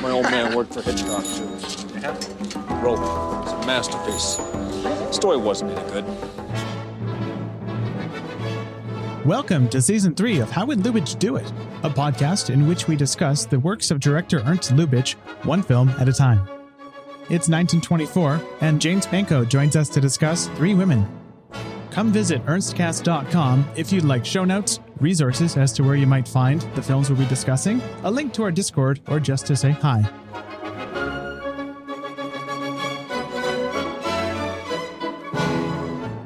My old man worked for Hitchcock, too. Yeah. Rope. It's a masterpiece. The story wasn't any good. Welcome to Season 3 of How Would Lubitsch Do It? A podcast in which we discuss the works of director Ernst Lubitsch, one film at a time. It's 1924, and James Penco joins us to discuss Three Women. Come visit ernstcast.com if you'd like show notes, resources as to where you might find the films we'll be discussing, a link to our Discord, or just to say hi.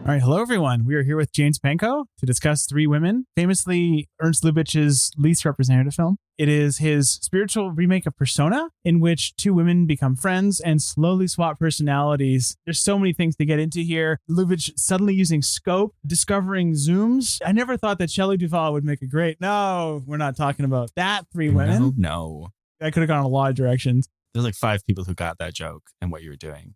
All right, hello everyone. We are here with James Penco to discuss Three Women, famously Ernst Lubitsch's least representative film. It is his spiritual remake of Persona, in which two women become friends and slowly swap personalities. There's so many things to get into here. Lubitsch suddenly using scope, discovering zooms. I never thought that Shelley Duvall would make a great... No, we're not talking about that Three Women. No. I could have gone a lot of directions. There's like 5 people who got that joke and what you were doing.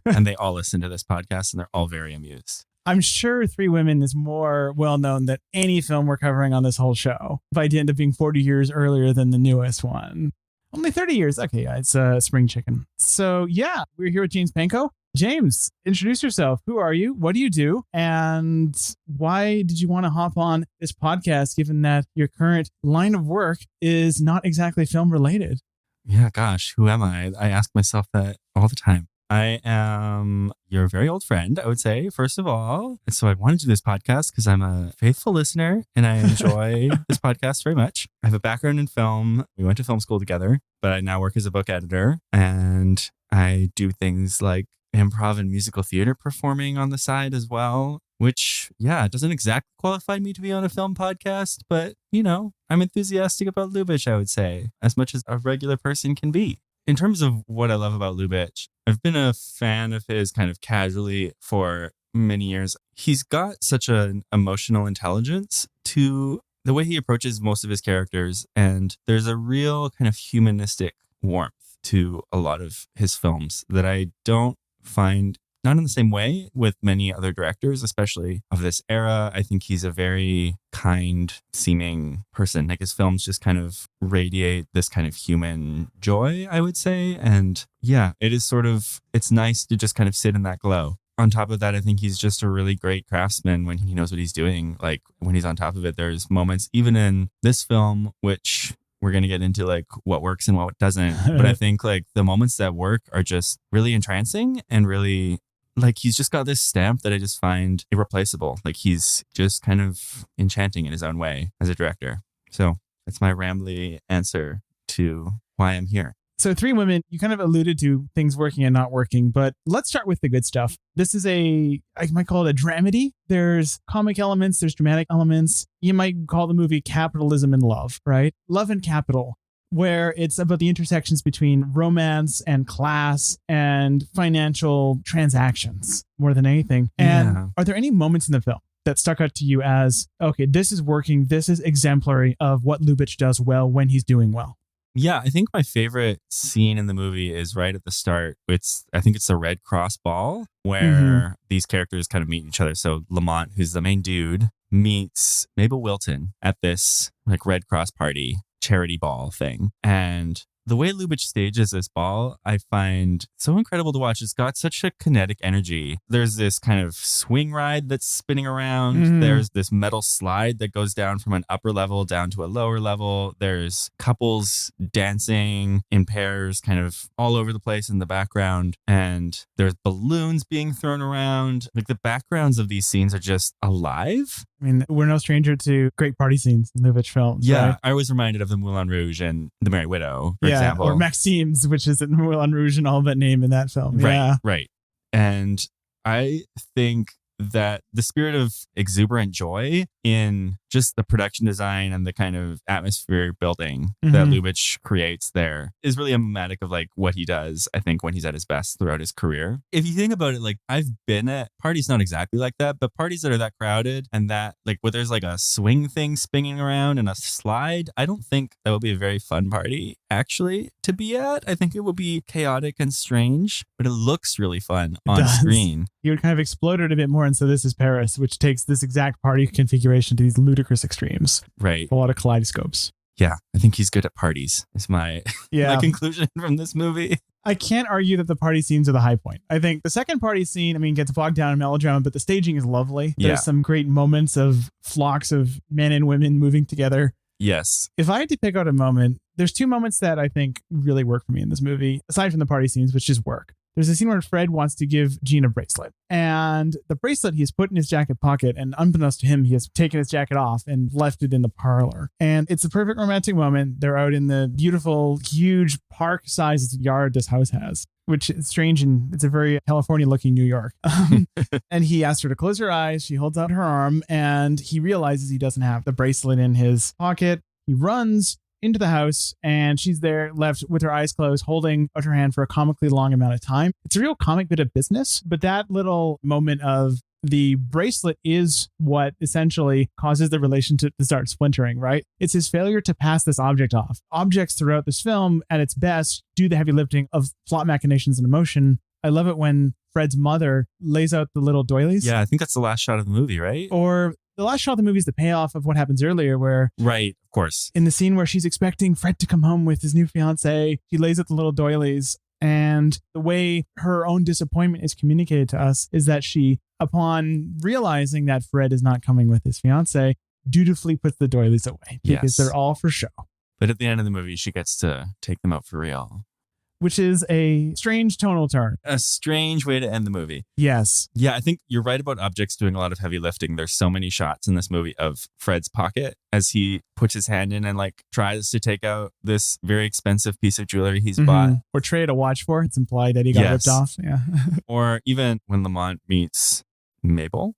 And they all listen to this podcast and they're all very amused. I'm sure Three Women is more well-known than any film we're covering on this whole show. If I end up being 40 years earlier than the newest one. Only 30 years. Okay, yeah, it's Spring Chicken. So yeah, we're here with James Penco. James, introduce yourself. Who are you? What do you do? And why did you want to hop on this podcast, given that your current line of work is not exactly film related? Yeah, gosh, who am I? I ask myself that all the time. I am your very old friend, I would say, first of all. And so I wanted to do this podcast because I'm a faithful listener and I enjoy this podcast very much. I have a background in film. We went to film school together, but I now work as a book editor and I do things like improv and musical theater performing on the side as well, which, yeah, doesn't exactly qualify me to be on a film podcast, but, you know, I'm enthusiastic about Lubitsch, I would say, as much as a regular person can be. In terms of what I love about Lubitsch, I've been a fan of his kind of casually for many years. He's got such an emotional intelligence to the way he approaches most of his characters. And there's a real kind of humanistic warmth to a lot of his films that I don't find not in the same way with many other directors, especially of this era. I think he's a very kind seeming person. Like his films just kind of radiate this kind of human joy, I would say. And yeah, it's nice to just kind of sit in that glow. On top of that, I think he's just a really great craftsman when he knows what he's doing. Like when he's on top of it, there's moments, even in this film, which we're going to get into like what works and what doesn't. But I think like the moments that work are just really entrancing and really... like he's just got this stamp that I just find irreplaceable. Like he's just kind of enchanting in his own way as a director. So that's my rambly answer to why I'm here. So Three Women, you kind of alluded to things working and not working, but let's start with the good stuff. This is I might call it a dramedy. There's comic elements, there's dramatic elements. You might call the movie Capitalism and Love, right? Love and Capital, where it's about the intersections between romance and class and financial transactions more than anything. And Are there any moments in the film that stuck out to you as, okay, this is working, this is exemplary of what Lubitsch does well when he's doing well? Yeah, I think my favorite scene in the movie is right at the start. I think it's the Red Cross ball where these characters kind of meet each other. So Lamont, who's the main dude, meets Mabel Wilton at this like Red Cross party charity ball thing. And the way Lubitsch stages this ball, I find so incredible to watch. It's got such a kinetic energy. There's this kind of swing ride that's spinning around. There's this metal slide that goes down from an upper level down to a lower level. There's couples dancing in pairs kind of all over the place in the background. And there's balloons being thrown around. Like the backgrounds of these scenes are just alive. I mean, we're no stranger to great party scenes in Lubitsch films. Yeah, right? I was reminded of the Moulin Rouge and The Merry Widow, for example. Or Maxime's, which is in Moulin Rouge and all that name in that film. Right. And I think that the spirit of exuberant joy in just the production design and the kind of atmosphere building that Lubitsch creates there is really emblematic of like what he does, I think, when he's at his best throughout his career. If you think about it, like I've been at parties not exactly like that, but parties that are that crowded and that like where there's like a swing thing spinning around and a slide, I don't think that would be a very fun party actually to be at. I think it would be chaotic and strange, but it looks really fun on screen. You would kind of exploded a bit more, and so this is Paris, which takes this exact party configuration to these ludicrous extremes. Right. A lot of kaleidoscopes. Yeah, I think he's good at parties, is my, Yeah. my conclusion from this movie. I can't argue that the party scenes are the high point. I think the second party scene, gets bogged down in melodrama, but the staging is lovely. Yeah. There's some great moments of flocks of men and women moving together. Yes. If I had to pick out a moment, there's two moments that I think really work for me in this movie, aside from the party scenes, which just work. There's a scene where Fred wants to give Jean a bracelet, and the bracelet he's put in his jacket pocket, and unbeknownst to him, he has taken his jacket off and left it in the parlor. And it's a perfect romantic moment. They're out in the beautiful, huge park-sized yard this house has, which is strange, and it's a very California-looking New York. And he asks her to close her eyes. She holds out her arm, and he realizes he doesn't have the bracelet in his pocket. He runs into the house, and she's there left with her eyes closed, holding out her hand for a comically long amount of time. It's a real comic bit of business, but that little moment of the bracelet is what essentially causes the relationship to start splintering, right? It's his failure to pass this object off. Objects throughout this film, at its best, do the heavy lifting of plot machinations and emotion. I love it when Fred's mother lays out the little doilies. Yeah, I think that's the last shot of the movie, right? Or the last shot of the movie is the payoff of what happens earlier, where Right, of course. in the scene where she's expecting Fred to come home with his new fiance, she lays out the little doilies. And the way her own disappointment is communicated to us is that she, upon realizing that Fred is not coming with his fiance, dutifully puts the doilies away because Yes. they're all for show. But at the end of the movie, she gets to take them out for real. Which is a strange tonal turn. A strange way to end the movie. Yes. Yeah, I think you're right about objects doing a lot of heavy lifting. There's so many shots in this movie of Fred's pocket as he puts his hand in and tries to take out this very expensive piece of jewelry he's bought. Or trade a watch for. It's implied that he got ripped off. Yeah. Or even when Lamont meets Mabel,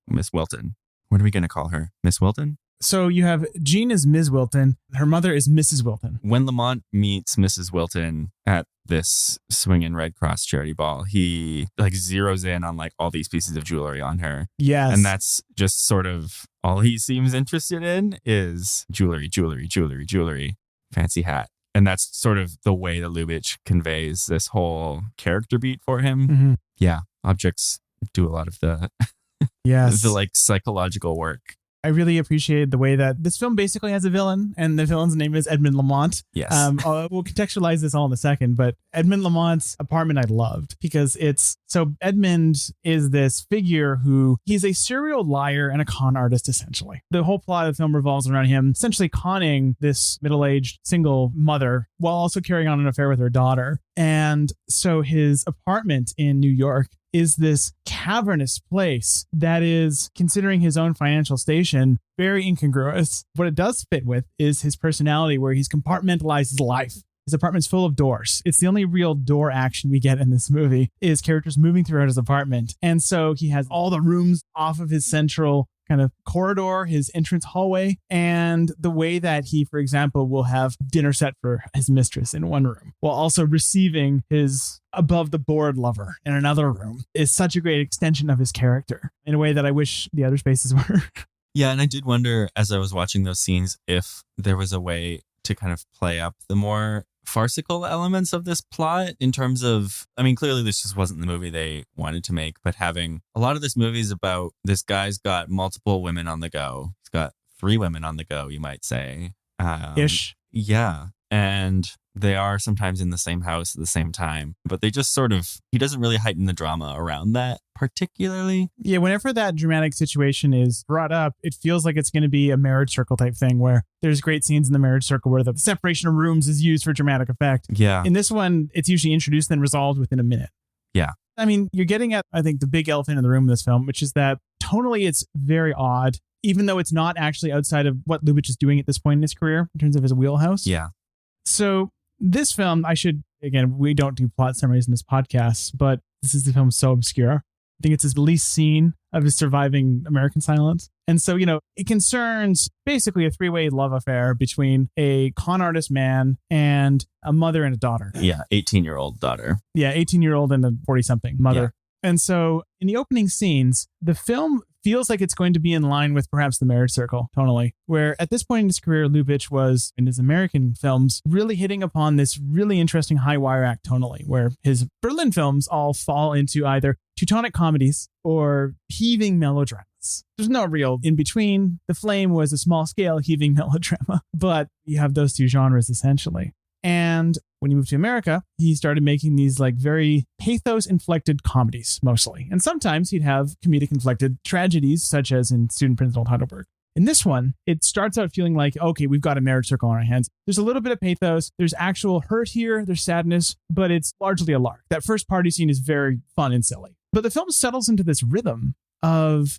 Miss Wilton. What are we going to call her? Miss Wilton? So you have Jean is Ms. Wilton. Her mother is Mrs. Wilton. When Lamont meets Mrs. Wilton at this swinging Red Cross charity ball, he zeroes in on all these pieces of jewelry on her. Yes. And that's just sort of all he seems interested in is jewelry, jewelry, jewelry, jewelry, fancy hat. And that's sort of the way that Lubitsch conveys this whole character beat for him. Mm-hmm. Yeah. Objects do a lot of the, Yes. the psychological work. I really appreciated the way that this film basically has a villain, and the villain's name is Edmund Lamont. Yes. We'll contextualize this all in a second, but Edmund Lamont's apartment I loved because Edmund is this figure who he's a serial liar and a con artist, essentially. The whole plot of the film revolves around him essentially conning this middle-aged single mother while also carrying on an affair with her daughter. And so his apartment in New York is this cavernous place that is, considering his own financial station, very incongruous. What it does fit with is his personality, where he's compartmentalized his life. His apartment's full of doors. It's the only real door action we get in this movie is characters moving throughout his apartment. And so he has all the rooms off of his central kind of corridor, his entrance hallway, and the way that he, for example, will have dinner set for his mistress in one room while also receiving his above the board lover in another room is such a great extension of his character in a way that I wish the other spaces were. Yeah, and I did wonder as I was watching those scenes if there was a way to kind of play up the more farcical elements of this plot in terms of, clearly this just wasn't the movie they wanted to make, but having a lot of this movie is about this guy's got multiple women on the go. He's got 3 women on the go, you might say. Ish. Yeah. And they are sometimes in the same house at the same time, but they just he doesn't really heighten the drama around that particularly. Yeah, whenever that dramatic situation is brought up, it feels like it's going to be a marriage circle type thing where there's great scenes in the marriage circle where the separation of rooms is used for dramatic effect. Yeah. In this one, it's usually introduced and resolved within a minute. Yeah. You're getting at, I think, the big elephant in the room in this film, which is that tonally it's very odd, even though it's not actually outside of what Lubitsch is doing at this point in his career in terms of his wheelhouse. Yeah. So this film, we don't do plot summaries in this podcast, but this is the film so obscure. I think it's his least seen of his surviving American silence. And so, it concerns basically a 3-way love affair between a con artist man and a mother and a daughter. Yeah, 18-year-old daughter. Yeah, 18-year-old and a 40-something mother. Yeah. And so in the opening scenes, the film feels like it's going to be in line with perhaps The Marriage Circle tonally, where at this point in his career, Lubitsch was, in his American films, really hitting upon this really interesting high wire act tonally, where his Berlin films all fall into either Teutonic comedies or heaving melodramas. else. There's no real in between. The Flame was a small scale heaving melodrama, but you have those two genres essentially. And when he moved to America, he started making these like very pathos-inflected comedies mostly. And sometimes he'd have comedic-inflected tragedies, such as in Student Principal at Heidelberg. In this one, it starts out feeling like, okay, we've got a marriage circle on our hands. There's a little bit of pathos. There's actual hurt here. There's sadness, but it's largely a lark. That first party scene is very fun and silly. But the film settles into this rhythm of,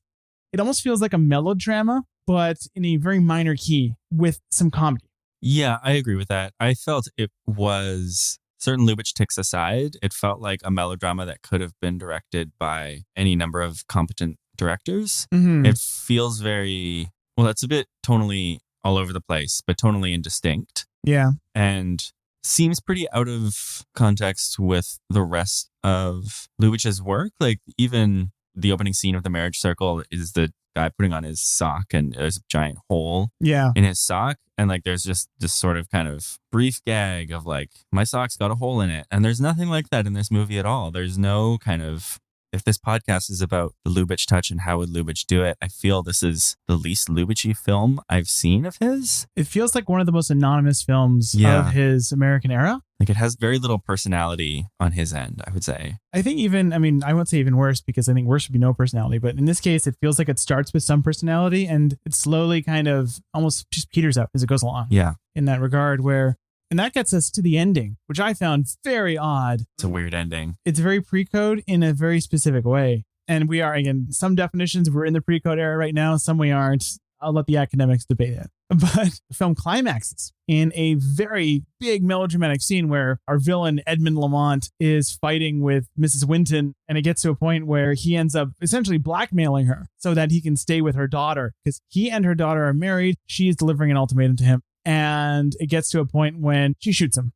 it almost feels like a melodrama, but in a very minor key with some comedy. Yeah, I agree with that. I felt it was, certain Lubitsch ticks aside, it felt like a melodrama that could have been directed by any number of competent directors. Mm-hmm. It feels very, well, it's a bit tonally all over the place, but tonally indistinct. Yeah. And seems pretty out of context with the rest of Lubitsch's work. Like even the opening scene of the marriage circle is the guy putting on his sock and there's a giant hole in his sock. And like there's just this sort of kind of brief gag of like, my sock's got a hole in it. And there's nothing like that in this movie at all. There's no kind of, if this podcast is about the Lubitsch touch and how would Lubitsch do it, I feel this is the least Lubitsch-y film I've seen of his. It feels like one of the most anonymous films of his American era. Like it has very little personality on his end, I would say. I think even, I mean, I won't say even worse because I think worse would be no personality. But in this case, it feels like it starts with some personality and it slowly kind of almost just peters out as it goes along. Yeah. In that regard where, and that gets us to the ending, which I found very odd. It's a weird ending. It's very pre-code in a very specific way. And we are, again, some definitions, we're in the pre-code era right now. Some we aren't. I'll let the academics debate it. But the film climaxes in a very big melodramatic scene where our villain, Edmund Lamont, is fighting with Mrs. Winton. And it gets to a point where he ends up essentially blackmailing her so that he can stay with her daughter because he and her daughter are married. She is delivering an ultimatum to him. And it gets to a point when she shoots him.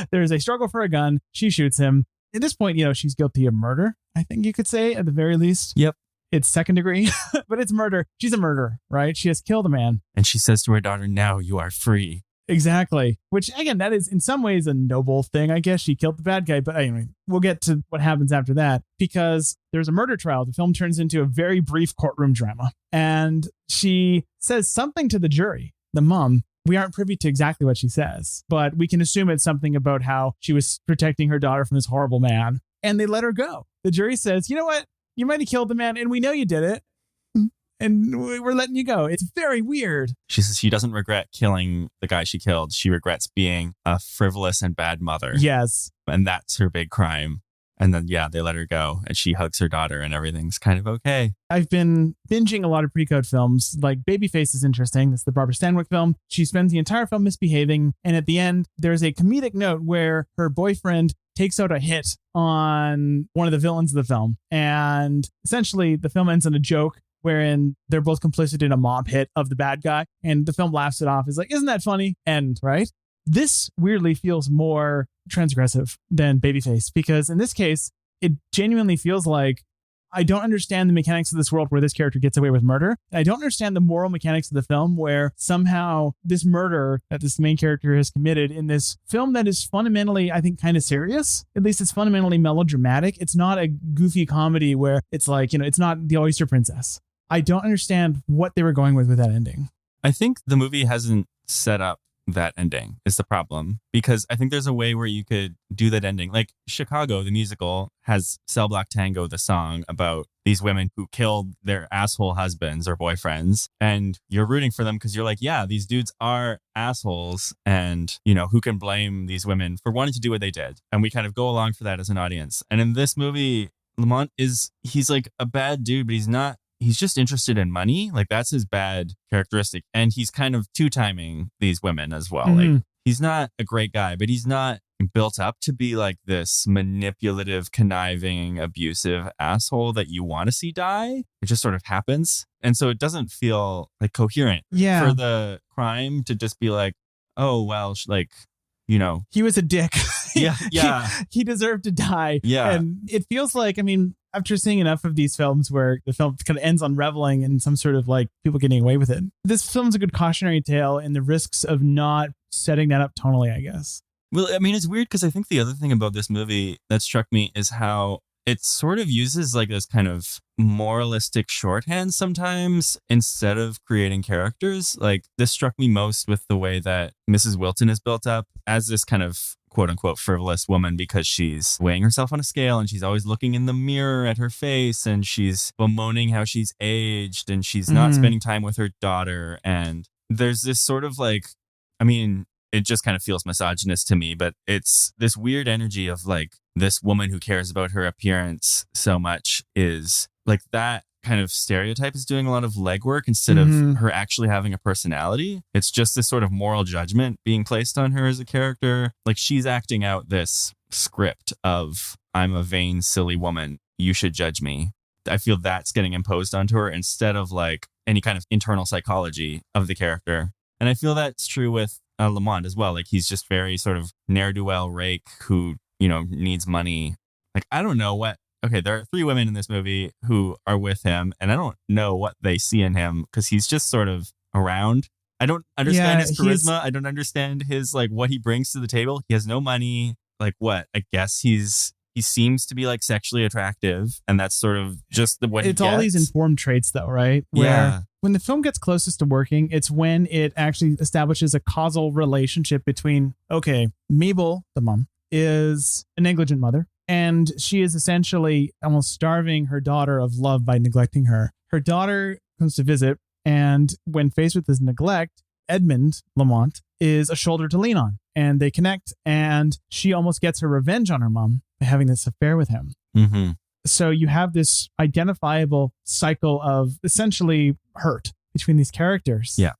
There's a struggle for a gun. She shoots him. At this point, she's guilty of murder, I think you could say, at the very least. Yep. It's second degree, but it's murder. She's a murderer, right? She has killed a man. And she says to her daughter, now you are free. Exactly. Which, again, that is in some ways a noble thing. I guess she killed the bad guy. But anyway, we'll get to what happens after that because there's a murder trial. The film turns into a very brief courtroom drama. And she says something to the jury, the mom. We aren't privy to exactly what she says, but we can assume it's something about how she was protecting her daughter from this horrible man. And they let her go. The jury says, you know what? You might have killed the man and we know you did it. And we're letting you go. It's very weird. She says she doesn't regret killing the guy she killed. She regrets being a frivolous and bad mother. Yes. And that's her big crime. And then, they let her go and she hugs her daughter and everything's kind of okay. I've been binging a lot of pre-code films. Like Babyface is interesting. That's the Barbara Stanwyck film. She spends the entire film misbehaving. And at the end, there's a comedic note where her boyfriend takes out a hit on one of the villains of the film. And essentially, the film ends on a joke wherein they're both complicit in a mob hit of the bad guy. And the film laughs it off. It's like, isn't that funny? And right? This weirdly feels more transgressive than Babyface because in this case, it genuinely feels like I don't understand the mechanics of this world where this character gets away with murder. And I don't understand the moral mechanics of the film where somehow this murder that this main character has committed in this film that is fundamentally, I think, kind of serious. At least it's fundamentally melodramatic. It's not a goofy comedy where it's like, it's not The Oyster Princess. I don't understand what they were going with that ending. I think the movie hasn't set up that ending is the problem because I think there's a way where you could do that ending. Like Chicago, the musical, has Cell Block Tango, the song about these women who killed their asshole husbands or boyfriends. And you're rooting for them because you're like, yeah, these dudes are assholes. And, who can blame these women for wanting to do what they did? And we kind of go along for that as an audience. And in this movie, Lamont he's like a bad dude, but he's just interested in money. Like that's his bad characteristic. And he's kind of two-timing these women as well. Mm-hmm. Like he's not a great guy, but he's not built up to be like this manipulative, conniving, abusive asshole that you want to see die. It just sort of happens. And so it doesn't feel like coherent for the crime to just be like, oh, well, he was a dick. Yeah. He deserved to die. Yeah. And it feels like, after seeing enough of these films where the film kind of ends on reveling in some sort of like people getting away with it, this film's a good cautionary tale in the risks of not setting that up tonally, I guess. Well, it's weird because I think the other thing about this movie that struck me is how it sort of uses like this kind of moralistic shorthand sometimes instead of creating characters. Like, this struck me most with the way that Mrs. Wilton is built up as this kind of quote unquote frivolous woman, because she's weighing herself on a scale and she's always looking in the mirror at her face and she's bemoaning how she's aged and she's not spending time with her daughter. And there's this sort of like, I mean, it just kind of feels misogynist to me, but it's this weird energy of like this woman who cares about her appearance so much is like that kind of stereotype is doing a lot of legwork instead of her actually having a personality. It's just this sort of moral judgment being placed on her as a character. Like, she's acting out this script of, I'm a vain, silly woman. You should judge me. I feel that's getting imposed onto her instead of like any kind of internal psychology of the character. And I feel that's true with Lamont as well. Like, he's just very sort of ne'er-do-well rake who, you know, needs money. Like, I don't know what. Okay, there are 3 women in this movie who are with him, and I don't know what they see in him because he's just sort of around. I don't understand his charisma. I don't understand his, like, what he brings to the table. He has no money. Like, what? I guess he seems to be, like, sexually attractive, and that's sort of just what he gets. It's all these informed traits, though, right? Where when the film gets closest to working, it's when it actually establishes a causal relationship between, okay, Mabel, the mom, is a negligent mother. And she is essentially almost starving her daughter of love by neglecting her. Her daughter comes to visit, and when faced with this neglect, Edmund Lamont is a shoulder to lean on. And they connect, and she almost gets her revenge on her mom by having this affair with him. So you have this identifiable cycle of essentially hurt between these characters. Yeah.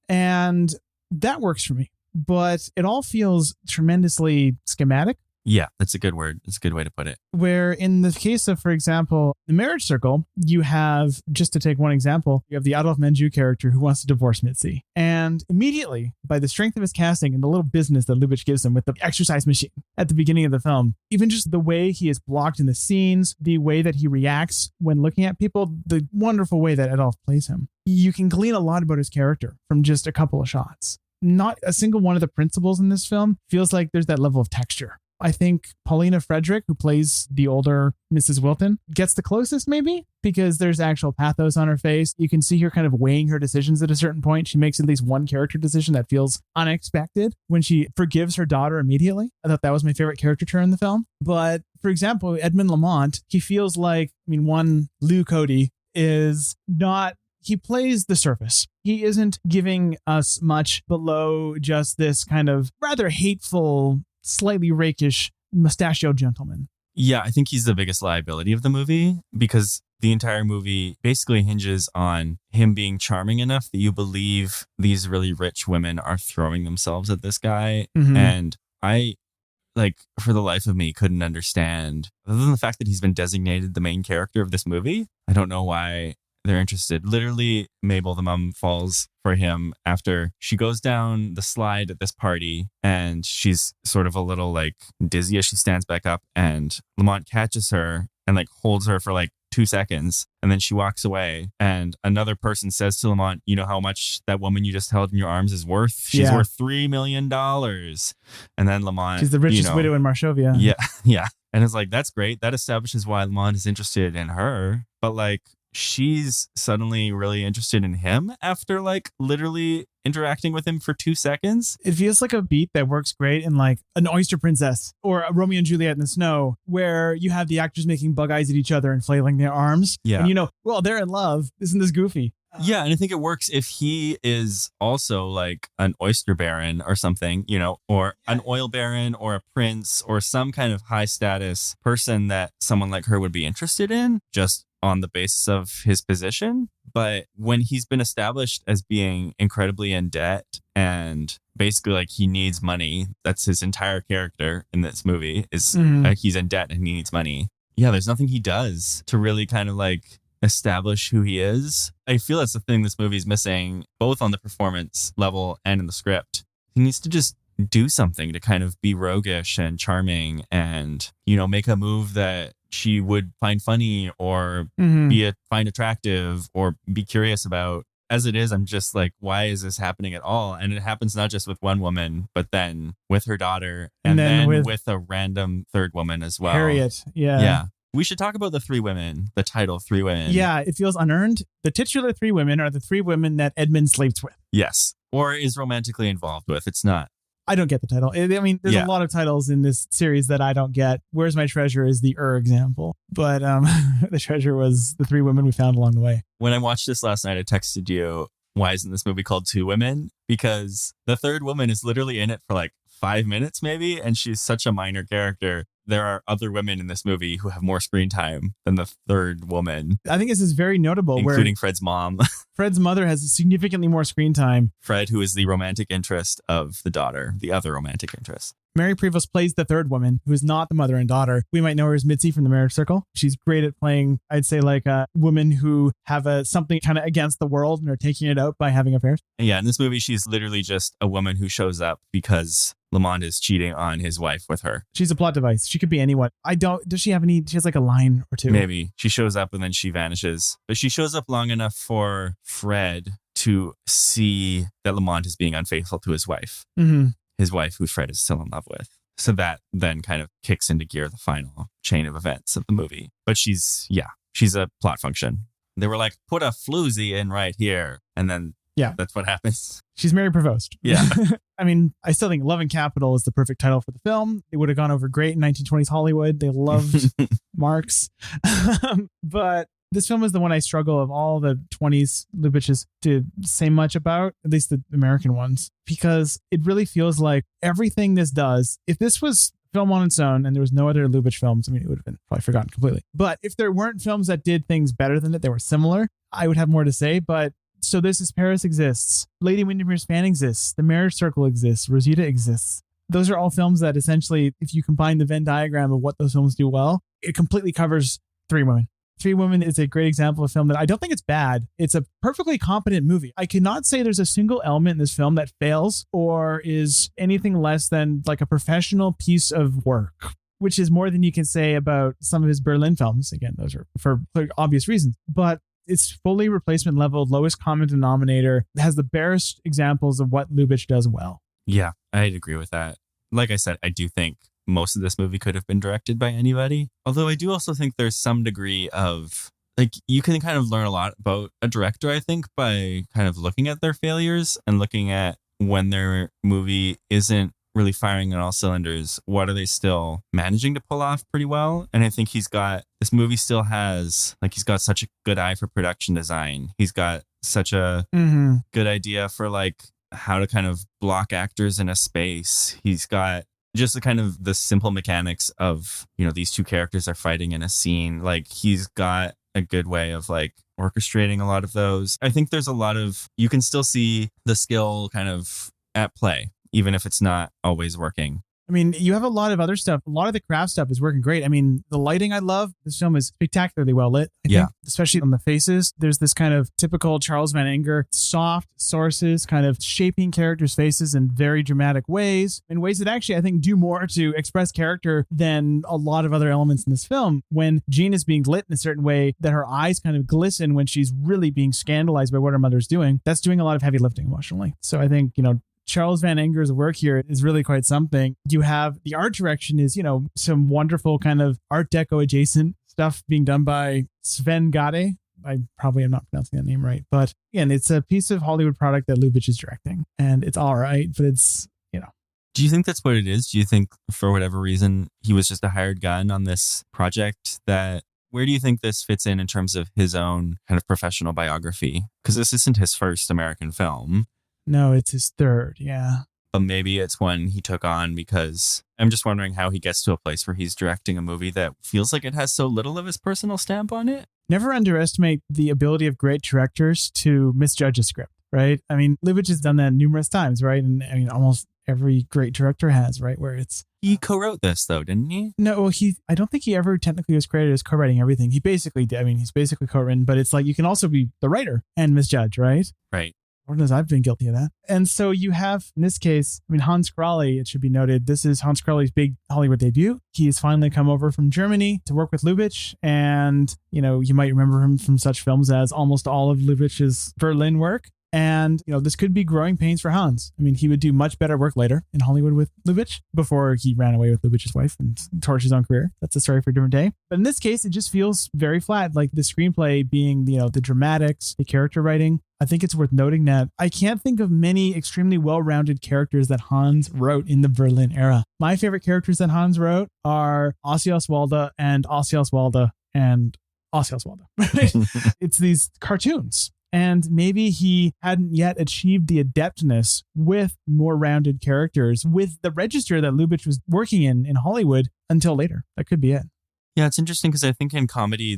And that works for me. But it all feels tremendously schematic. Yeah, that's a good word. It's a good way to put it. Where in the case of, for example, the marriage circle, you have, just to take one example, you have the Adolf Menjou character who wants to divorce Mitzi. And immediately, by the strength of his casting and the little business that Lubitsch gives him with the exercise machine at the beginning of the film, even just the way he is blocked in the scenes, the way that he reacts when looking at people, the wonderful way that Adolf plays him, you can glean a lot about his character from just a couple of shots. Not a single one of the principals in this film feels like there's that level of texture. I think Paulina Frederick, who plays the older Mrs. Wilton, gets the closest maybe because there's actual pathos on her face. You can see her kind of weighing her decisions at a certain point. She makes at least one character decision that feels unexpected when she forgives her daughter immediately. I thought that was my favorite character turn in the film. But for example, Edmund Lamont, he feels like, one Lou Cody is not... He plays the surface. He isn't giving us much below just this kind of rather hateful, slightly rakish, mustachioed gentleman. Yeah, I think he's the biggest liability of the movie because the entire movie basically hinges on him being charming enough that you believe these really rich women are throwing themselves at this guy. And I, for the life of me, couldn't understand, other than the fact that he's been designated the main character of this movie. I don't know why they're interested. Literally, Mabel, the mom, falls for him after she goes down the slide at this party and she's sort of a little dizzy as she stands back up, and Lamont catches her and holds her for 2 seconds, and then she walks away, and another person says to Lamont, you know how much that woman you just held in your arms is worth? She's worth $3 million. And then Lamont, she's the richest widow in Marshova. Yeah. And it's that's great. That establishes why Lamont is interested in her. But she's suddenly really interested in him after literally interacting with him for 2 seconds. It feels like a beat that works great in an Oyster Princess or a Romeo and Juliet in the Snow, where you have the actors making bug eyes at each other and flailing their arms. Yeah. And they're in love. Isn't this goofy? Yeah, and I think it works if he is also an oyster baron or something, or an oil baron or a prince or some kind of high status person that someone like her would be interested in, just on the basis of his position. But when he's been established as being incredibly in debt and basically he needs money, that's his entire character in this movie is he's in debt and he needs money. Yeah, there's nothing he does to really kind of establish who he is. I feel that's the thing this movie's missing, both on the performance level and in the script. He needs to just do something to kind of be roguish and charming and, make a move that she would find funny or find attractive or be curious about. As it is, I'm just why is this happening at all? And it happens not just with one woman, but then with her daughter and then with a random third woman as well. Harriet. Yeah. Yeah. We should talk about the three women, the title Three Women. Yeah, it feels unearned. The titular three women are the three women that Edmund sleeps with. Yes. Or is romantically involved with. It's not. I don't get the title. I mean, there's a lot of titles in this series that I don't get. Where's My Treasure is the example. But the treasure was the three women we found along the way. When I watched this last night, I texted you, why isn't this movie called Two Women? Because the third woman is literally in it for like 5 minutes maybe, and she's such a minor character. There are other women in this movie who have more screen time than the third woman. I think this is very notable. Including Fred's mom. Fred's mother has significantly more screen time. Fred, who is the romantic interest of the daughter, the other romantic interest. Mary Prevost plays the third woman, who is not the mother and daughter. We might know her as Mitzi from The Marriage Circle. She's great at playing, I'd say, like a woman who have something kind of against the world and are taking it out by having affairs. And yeah, in this movie, she's literally just a woman who shows up because Lamont is cheating on his wife with her. She's a plot device. She could be anyone. Does she have any? She has like a line or two. Maybe. She shows up and then she vanishes. But she shows up long enough for Fred to see that Lamont is being unfaithful to his wife. Mm-hmm. His wife, who Fred is still in love with. So that then kind of kicks into gear the final chain of events of the movie. But she's a plot function. They were like, put a floozy in right here. And then that's what happens. She's Mary Prevost. Yeah. I mean, I still think Love and Capital is the perfect title for the film. It would have gone over great in 1920s Hollywood. They loved Marx. But this film is the one I struggle of all the 20s Lubitches to say much about, at least the American ones, because it really feels like everything this does, if this was film on its own and there was no other Lubitsch films, I mean, it would have been probably forgotten completely. But if there weren't films that did things better than it, they were similar, I would have more to say. But So This Is Paris exists. Lady Windermere's Fan exists. The Marriage Circle exists. Rosita exists. Those are all films that essentially, if you combine the Venn diagram of what those films do well, it completely covers Three Women. Three Women is a great example of a film that I don't think it's bad. It's a perfectly competent movie. I cannot say there's a single element in this film that fails or is anything less than like a professional piece of work, which is more than you can say about some of his Berlin films. Again, those are for obvious reasons. But it's fully replacement level, lowest common denominator. It has the barest examples of what Lubitsch does well. Yeah, I'd agree with that. Like I said, I do think most of this movie could have been directed by anybody. Although I do also think there's some degree of, like, you can kind of learn a lot about a director, I think, by kind of looking at their failures and looking at when their movie isn't really firing on all cylinders, what are they still managing to pull off pretty well? And I think this movie still has, like, he's got such a good eye for production design. He's got such a good idea for, like, how to kind of block actors in a space. He's got just the kind of the simple mechanics of, you know, these two characters are fighting in a scene. Like, he's got a good way of like orchestrating a lot of those. I think there's a lot of, you can still see the skill kind of at play, even if it's not always working. I mean, you have a lot of other stuff. A lot of the craft stuff is working great. I mean, the lighting I love. This film is spectacularly well lit. I think, especially on the faces. There's this kind of typical Charles Van Enger, soft sources, kind of shaping characters' faces in very dramatic ways, in ways that actually I think do more to express character than a lot of other elements in this film. When Jean is being lit in a certain way that her eyes kind of glisten when she's really being scandalized by what her mother's doing, that's doing a lot of heavy lifting emotionally. So I think, you know, Charles Van Enger's work here is really quite something. You have the art direction is, you know, some wonderful kind of Art Deco adjacent stuff being done by Sven Gade. I probably am not pronouncing that name right. But again, it's a piece of Hollywood product that Lubitsch is directing. And it's all right, but it's, you know. Do you think that's what it is? Do you think for whatever reason he was just a hired gun on this project? Where do you think this fits in terms of his own kind of professional biography? Because this isn't his first American film. No, it's his third, yeah. But maybe it's one he took on because I'm just wondering how he gets to a place where he's directing a movie that feels like it has so little of his personal stamp on it. Never underestimate the ability of great directors to misjudge a script, right? I mean, Lubitsch has done that numerous times, right? And I mean, almost every great director has, right? Where it's... He co-wrote this, though, didn't he? No, well, I don't think he ever technically was credited as co-writing everything. He basically did. I mean, he's basically co-written, but it's like you can also be the writer and misjudge, right? Right. Lord knows I've been guilty of that. And so you have, in this case, I mean, Hans Crowley, it should be noted, this is Hans Crowley's big Hollywood debut. He's finally come over from Germany to work with Lubitsch. And, you know, you might remember him from such films as almost all of Lubitsch's Berlin work. And, this could be growing pains for Hans. I mean, he would do much better work later in Hollywood with Lubitsch before he ran away with Lubitsch's wife and torched his own career. That's a story for a different day. But in this case, it just feels very flat, like the screenplay being, the dramatics, the character writing. I think it's worth noting that I can't think of many extremely well-rounded characters that Hans wrote in the Berlin era. My favorite characters that Hans wrote are Ossi Oswalda and Ossi Oswalda and Ossi Oswalda. It's these cartoons. And maybe he hadn't yet achieved the adeptness with more rounded characters with the register that Lubitsch was working in Hollywood until later. That could be it. Yeah, it's interesting because I think in comedy,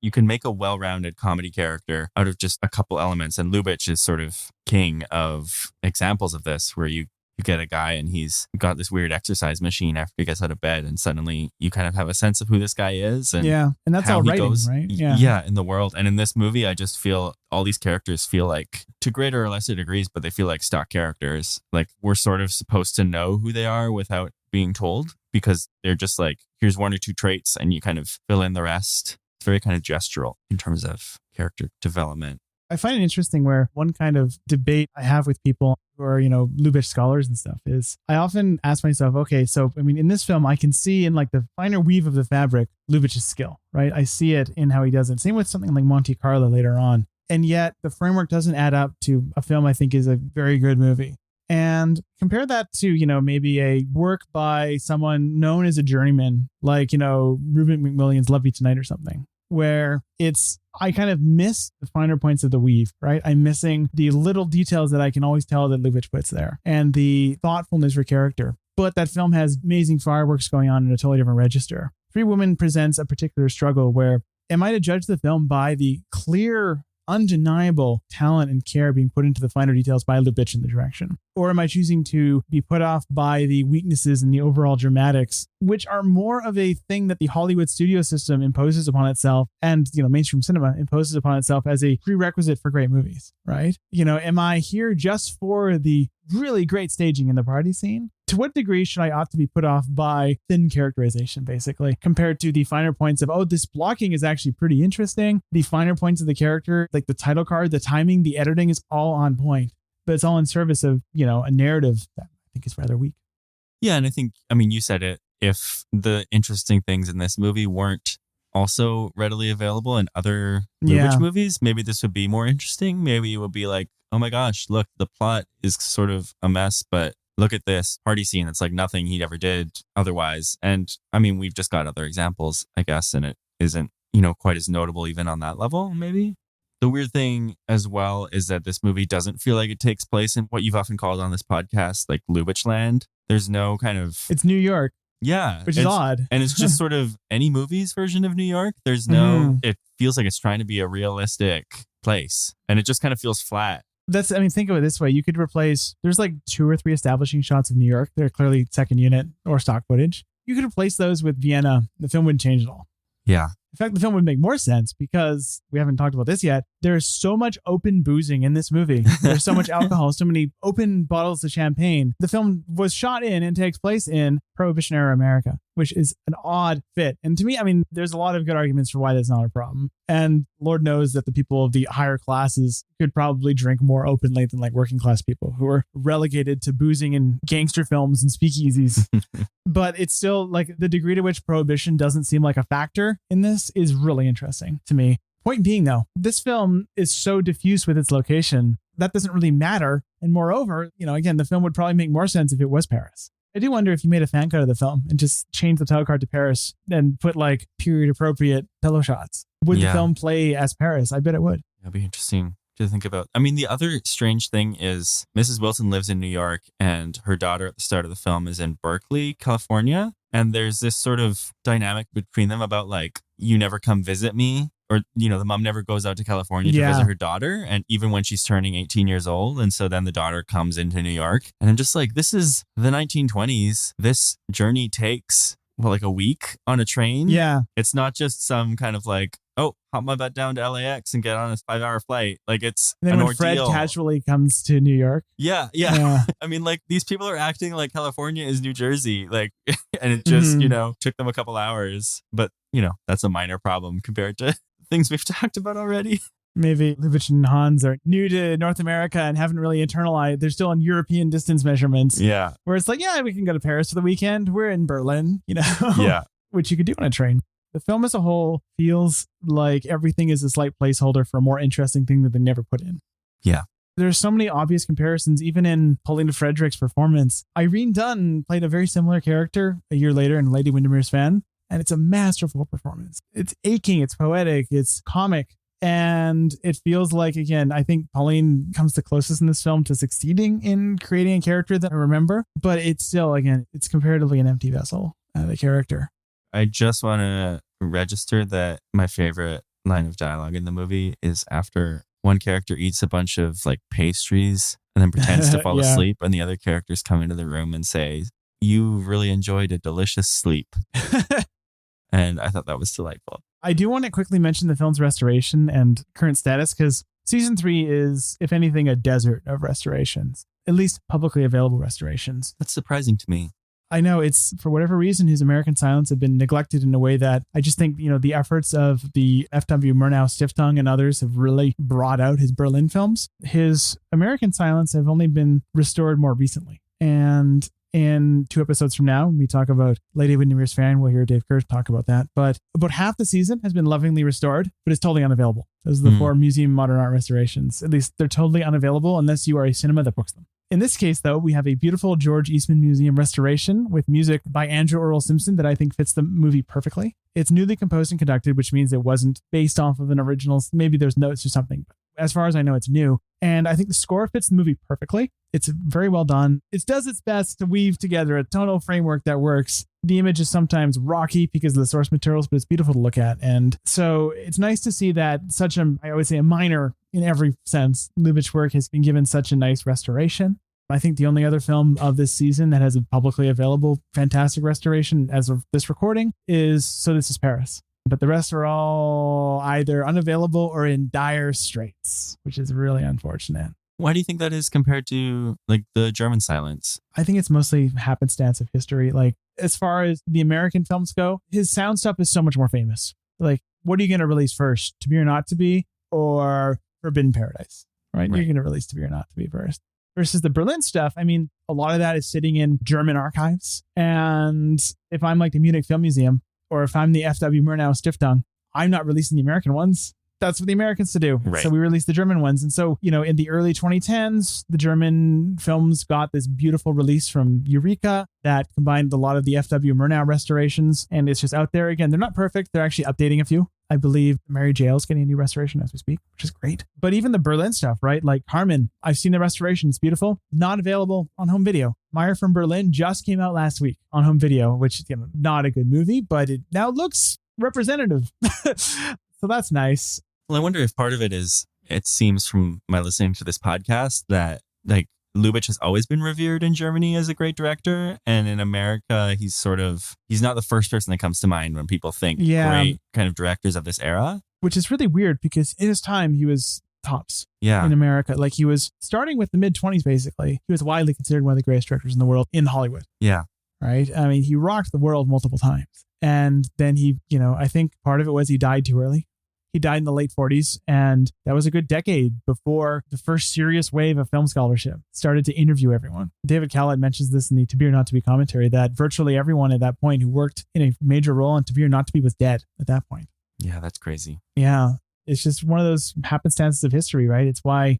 you can make a well-rounded comedy character out of just a couple elements. And Lubitsch is sort of king of examples of this, where you get a guy and he's got this weird exercise machine after he gets out of bed, and suddenly you kind of have a sense of who this guy is. And and that's all writing, right? Yeah, in the world. And in this movie, I just feel all these characters feel like, to greater or lesser degrees, but they feel like stock characters. Like we're sort of supposed to know who they are without being told, because they're just like, here's one or two traits and you kind of fill in the rest. It's very kind of gestural in terms of character development. I find it interesting where one kind of debate I have with people who are, Lubitsch scholars and stuff is I often ask myself, okay, so, I mean, in this film, I can see in like the finer weave of the fabric, Lubitsch's skill, right? I see it in how he does it. Same with something like Monte Carlo later on. And yet the framework doesn't add up to a film I think is a very good movie. And compare that to, maybe a work by someone known as a journeyman, like, Reuben McMillan's Love Me Tonight or something, where I kind of miss the finer points of the weave, right? I'm missing the little details that I can always tell that Lubitsch puts there and the thoughtfulness for character. But that film has amazing fireworks going on in a totally different register. Three Women presents a particular struggle where, am I to judge the film by the clear, undeniable talent and care being put into the finer details by Lubitsch in the direction? Or am I choosing to be put off by the weaknesses in the overall dramatics, which are more of a thing that the Hollywood studio system imposes upon itself and, mainstream cinema imposes upon itself as a prerequisite for great movies, right? Am I here just for the really great staging in the party scene? To what degree should I ought to be put off by thin characterization, basically, compared to the finer points of, this blocking is actually pretty interesting. The finer points of the character, like the title card, the timing, the editing is all on point, but it's all in service of, a narrative that I think is rather weak. Yeah. And I think, you said it, if the interesting things in this movie weren't also readily available in other Lubitsch movies, maybe this would be more interesting. Maybe it would be like, oh my gosh, look, the plot is sort of a mess, but look at this party scene. It's like nothing he ever did otherwise. And we've just got other examples, I guess, and it isn't, quite as notable even on that level, maybe. The weird thing as well is that this movie doesn't feel like it takes place in what you've often called on this podcast, like Lubitsch land. There's no kind of... It's New York. Yeah. Which is odd. And it's just sort of any movie's version of New York. There's no... It feels like it's trying to be a realistic place. And it just kind of feels flat. Think of it this way. You could replace, there's like 2 or 3 establishing shots of New York. They're clearly second unit or stock footage. You could replace those with Vienna. The film wouldn't change at all. Yeah. In fact, the film would make more sense because we haven't talked about this yet. There's so much open boozing in this movie. There's so much alcohol, so many open bottles of champagne. The film was shot in and takes place in Prohibition era America, which is an odd fit. And to me, there's a lot of good arguments for why that's not a problem. And Lord knows that the people of the higher classes could probably drink more openly than like working class people who are relegated to boozing in gangster films and speakeasies. But it's still like the degree to which prohibition doesn't seem like a factor in this is really interesting to me. Point being, though, this film is so diffuse with its location that doesn't really matter. And moreover, again, the film would probably make more sense if it was Paris. I do wonder if you made a fan cut of the film and just changed the title card to Paris and put like period appropriate pillow shots. Would the film play as Paris? I bet it would. That'd be interesting to think about. The other strange thing is Mrs. Wilson lives in New York and her daughter at the start of the film is in Berkeley, California. And there's this sort of dynamic between them about like, you never come visit me. Or, the mom never goes out to California to visit her daughter. And even when she's turning 18 years old. And so then the daughter comes into New York. And I'm just like, this is the 1920s. This journey takes, like a week on a train. Yeah. It's not just some kind of like, hop my butt down to LAX and get on a 5-hour flight. Like it's and then an when ordeal. Fred casually comes to New York. Yeah. Like these people are acting like California is New Jersey. Like, and it just, took them a couple hours. But, that's a minor problem compared to things we've talked about already. Maybe Lubitsch and Hans are new to North America and haven't really internalized. They're still on European distance measurements. Yeah. Where it's like, yeah, we can go to Paris for the weekend. We're in Berlin, Yeah. which you could do on a train. The film as a whole feels like everything is a slight placeholder for a more interesting thing that they never put in. Yeah. There's so many obvious comparisons, even in Paulina Frederick's performance. Irene Dunn played a very similar character a year later in Lady Windermere's Fan, and it's a masterful performance. It's aching, it's poetic, it's comic. And it feels like, again, I think Pauline comes the closest in this film to succeeding in creating a character that I remember. But it's still, again, it's comparatively an empty vessel, the character. I just want to register that my favorite line of dialogue in the movie is after one character eats a bunch of like pastries and then pretends to fall asleep, and the other characters come into the room and say, "You really enjoyed a delicious sleep." And I thought that was delightful. I do want to quickly mention the film's restoration and current status, because season 3 is, if anything, a desert of restorations, at least publicly available restorations. That's surprising to me. I know it's, for whatever reason, his American silence have been neglected in a way that I just think, the efforts of the F.W. Murnau Stiftung and others have really brought out his Berlin films. His American silence have only been restored more recently. And in 2 episodes from now, when we talk about Lady Windermere's Fan, we'll hear Dave Kerr talk about that. But about half the season has been lovingly restored, but it's totally unavailable. Those are the 4 Museum Modern Art restorations. At least they're totally unavailable unless you are a cinema that books them. In this case, though, we have a beautiful George Eastman Museum restoration with music by Andrew Earl Simpson that I think fits the movie perfectly. It's newly composed and conducted, which means it wasn't based off of an original. Maybe there's notes or something. As far as I know, it's new. And I think the score fits the movie perfectly. It's very well done. It does its best to weave together a tonal framework that works. The image is sometimes rocky because of the source materials, but it's beautiful to look at. And so it's nice to see that I always say a minor in every sense, Lubitsch work has been given such a nice restoration. I think the only other film of this season that has a publicly available fantastic restoration as of this recording is So This Is Paris. But the rest are all either unavailable or in dire straits, which is really unfortunate. Why do you think that is compared to like the German silence? I think it's mostly happenstance of history. Like, as far as the American films go, his sound stuff is so much more famous. Like, what are you going to release first? To Be or Not to Be or Forbidden Paradise, right? You're going to release To Be or Not to Be first. Versus the Berlin stuff, I mean, a lot of that is sitting in German archives. And if I'm like the Munich Film Museum, or if I'm the F.W. Murnau Stiftung, I'm not releasing the American ones. That's for the Americans to do. Right. So we released the German ones. And so, in the early 2010s, the German films got this beautiful release from Eureka that combined a lot of the F.W. Murnau restorations. And it's just out there. Again, they're not perfect. They're actually updating a few. I believe Mary Jail's getting a new restoration as we speak, which is great. But even the Berlin stuff, right? Like Carmen, I've seen the restoration. It's beautiful. Not available on home video. Meyer from Berlin just came out last week on home video, which, not a good movie, but it now looks representative. So that's nice. Well, I wonder if part of it is, it seems from my listening to this podcast that like Lubitsch has always been revered in Germany as a great director. And in America, he's not the first person that comes to mind when people think great kind of directors of this era. Which is really weird because in his time, he was tops in America. Like, he was starting with the mid-20s, basically. He was widely considered one of the greatest directors in the world in Hollywood. Yeah. Right? I mean, he rocked the world multiple times. And then he, I think part of it was he died too early. He died in the late 40s, and that was a good decade before the first serious wave of film scholarship started to interview everyone. David Kallett mentions this in the To Be or Not to Be commentary, that virtually everyone at that point who worked in a major role in To Be or Not to Be was dead at that point. Yeah, that's crazy. Yeah, it's just one of those happenstances of history, right? It's why,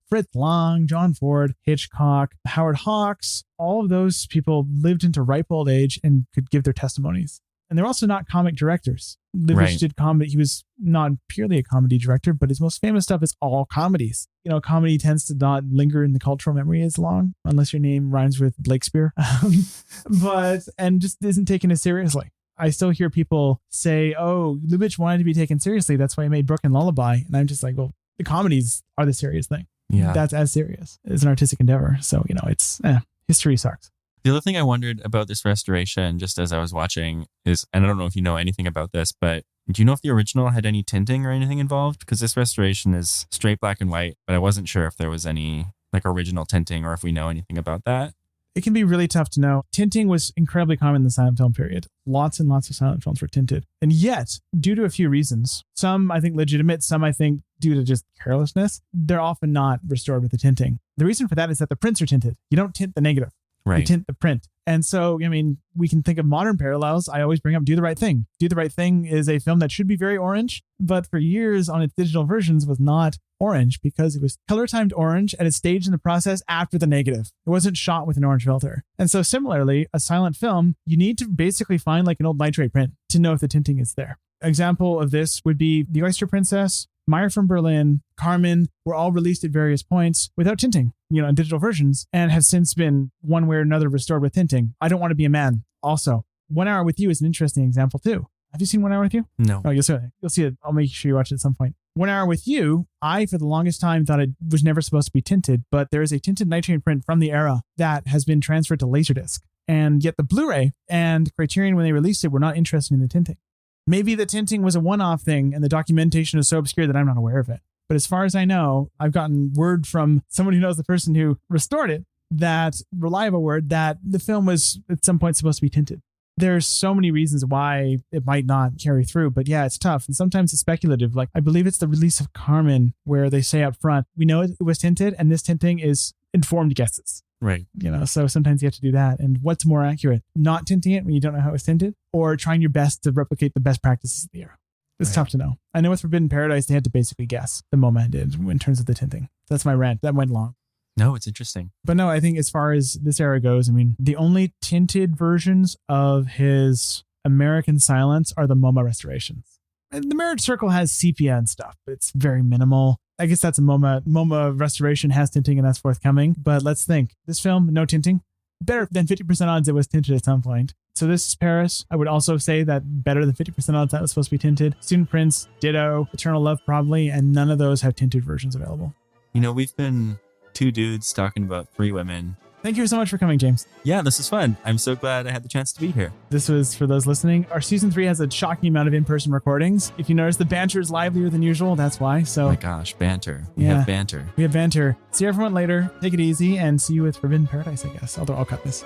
Fritz Lang, John Ford, Hitchcock, Howard Hawks, all of those people lived into ripe old age and could give their testimonies. And they're also not comic directors. Lubitsch did comedy. He was not purely a comedy director, but his most famous stuff is all comedies. Comedy tends to not linger in the cultural memory as long, unless your name rhymes with Blakespeare, and just isn't taken as seriously. I still hear people say, oh, Lubitsch wanted to be taken seriously. That's why he made Brooklyn Lullaby. And I'm just like, well, the comedies are the serious thing. Yeah. That's as serious as an artistic endeavor. So, it's history sucks. The other thing I wondered about this restoration, just as I was watching, is, and I don't know if you know anything about this, but do you know if the original had any tinting or anything involved? Because this restoration is straight black and white, but I wasn't sure if there was any like original tinting or if we know anything about that. It can be really tough to know. Tinting was incredibly common in the silent film period. Lots and lots of silent films were tinted. And yet, due to a few reasons, some I think legitimate, some I think due to just carelessness, they're often not restored with the tinting. The reason for that is that the prints are tinted. You don't tint the negative. Right. You tint the print. And so, I mean, we can think of modern parallels. I always bring up Do the Right Thing. Do the Right Thing is a film that should be very orange, but for years on its digital versions was not orange because it was color timed orange at a stage in the process after the negative. It wasn't shot with an orange filter. And so similarly, a silent film, you need to basically find like an old nitrate print to know if the tinting is there. Example of this would be The Oyster Princess, Meyer from Berlin, Carmen were all released at various points without tinting, in digital versions, and have since been one way or another restored with tinting. I Don't Want to Be a Man also. 1 Hour with You is an interesting example too. Have you seen 1 Hour with You? No. Oh, you'll see it. I'll make sure you watch it at some point. 1 Hour with You, I, for the longest time, thought it was never supposed to be tinted, but there is a tinted nitrate print from the era that has been transferred to Laserdisc. And yet the Blu-ray and Criterion, when they released it, were not interested in the tinting. Maybe the tinting was a one-off thing and the documentation is so obscure that I'm not aware of it. But as far as I know, I've gotten word from someone who knows the person who restored it, that reliable word, that the film was at some point supposed to be tinted. There's so many reasons why it might not carry through, but yeah, it's tough. And sometimes it's speculative. Like I believe it's the release of Carmen where they say up front, we know it was tinted and this tinting is informed guesses. Right. So sometimes you have to do that. And what's more accurate? Not tinting it when you don't know how it was tinted, or trying your best to replicate the best practices of the era? It's tough to know. I know with Forbidden Paradise, they had to basically guess the MoMA did in terms of the tinting. That's my rant. That went long. No, it's interesting. But no, I think as far as this era goes, I mean, the only tinted versions of his American Silence are the MoMA restorations. And the Marriage Circle has sepia and stuff, but it's very minimal. I guess that's a MoMA restoration has tinting and that's forthcoming. But let's think. This film, no tinting. Better than 50% odds it was tinted at some point. So This is Paris. I would also say that better than 50% odds that was supposed to be tinted. Student Prince, ditto. Eternal Love probably. And none of those have tinted versions available. We've been two dudes talking about three women. Thank you so much for coming, James. Yeah, this is fun. I'm so glad I had the chance to be here. This was, for those listening, our season 3 has a shocking amount of in-person recordings. If you notice the banter is livelier than usual, that's why. So, oh my gosh, banter. We have banter. We have banter. See everyone later. Take it easy and see you with Forbidden Paradise, I guess. Although I'll cut this.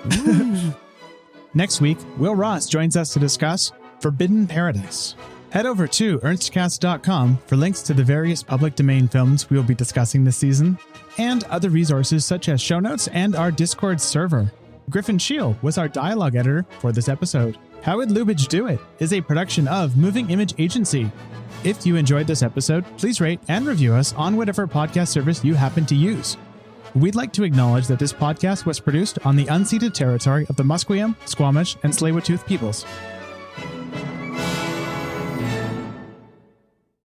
Next week, Willa Ross joins us to discuss Forbidden Paradise. Head over to ernstcast.com for links to the various public domain films we will be discussing this season, and other resources such as show notes and our Discord server. Griffin Sheel was our dialogue editor for this episode. How Would Lubitsch Do It is a production of Moving Image Agency. If you enjoyed this episode, please rate and review us on whatever podcast service you happen to use. We'd like to acknowledge that this podcast was produced on the unceded territory of the Musqueam, Squamish, and Tsleil-Waututh peoples.